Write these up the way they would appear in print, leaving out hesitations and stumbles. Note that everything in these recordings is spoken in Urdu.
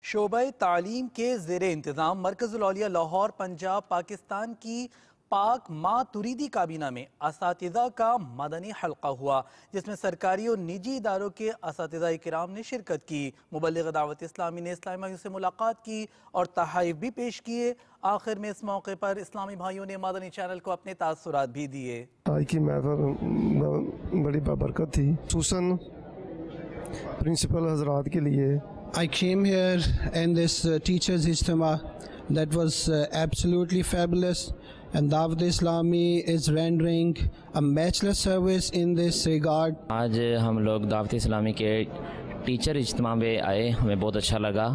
شعبہ تعلیم کے زیر انتظام مرکز الاولیاء لاہور پنجاب پاکستان کی پاک ماتریدی کابینہ میں اساتذہ کا مدنی حلقہ ہوا، جس میں سرکاری اور نجی اداروں کے اساتذہ کرام نے شرکت کی۔ مبلغ دعوت اسلامی نے اسلامی بھائیوں سے ملاقات کی اور تحائف بھی پیش کیے۔ آخر میں اس موقع پر اسلامی بھائیوں نے مدنی چینل کو اپنے تاثرات بھی دیے۔ آج کی محفل بڑی بابرکت تھی، خصوصاً پرنسپل حضرات کے لیے۔ I came here in this teachers ijtima that was absolutely fabulous, and Dawat Islami is rendering a matchless service in this regard. آج ہم لوگ دعوت اسلامی کے ٹیچر اجتماع میں آئے، ہمیں بہت اچھا لگا،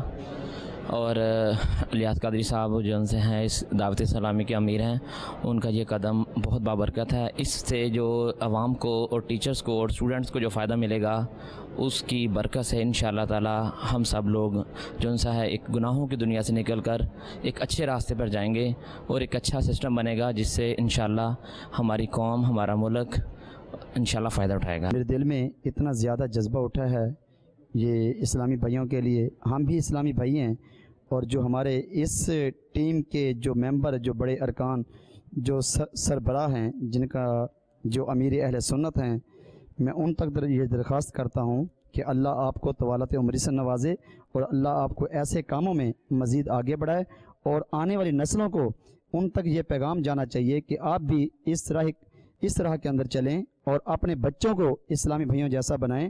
اور الیاس قادری صاحب جو ان سے ہیں اس دعوت اسلامی کے امیر ہیں، ان کا یہ قدم بہت بابرکت ہے۔ اس سے جو عوام کو اور ٹیچرز کو اور اسٹوڈنٹس کو جو فائدہ ملے گا اس کی برکت سے انشاءاللہ تعالی ہم سب لوگ جو ان سے ہے ایک گناہوں کی دنیا سے نکل کر ایک اچھے راستے پر جائیں گے، اور ایک اچھا سسٹم بنے گا جس سے انشاءاللہ ہماری قوم، ہمارا ملک انشاءاللہ فائدہ اٹھائے گا۔ میرے دل میں اتنا زیادہ جذبہ اٹھا ہے یہ اسلامی بھائیوں کے لیے۔ ہم بھی اسلامی بھائی ہیں، اور جو ہمارے اس ٹیم کے جو ممبر، جو بڑے ارکان، جو سربراہ ہیں، جن کا جو امیر اہل سنت ہیں، میں ان تک یہ درخواست کرتا ہوں کہ اللہ آپ کو طوالت عمری سے نوازے، اور اللہ آپ کو ایسے کاموں میں مزید آگے بڑھائے، اور آنے والی نسلوں کو ان تک یہ پیغام جانا چاہیے کہ آپ بھی اس طرح کے اندر چلیں اور اپنے بچوں کو اسلامی بھائیوں جیسا بنائیں۔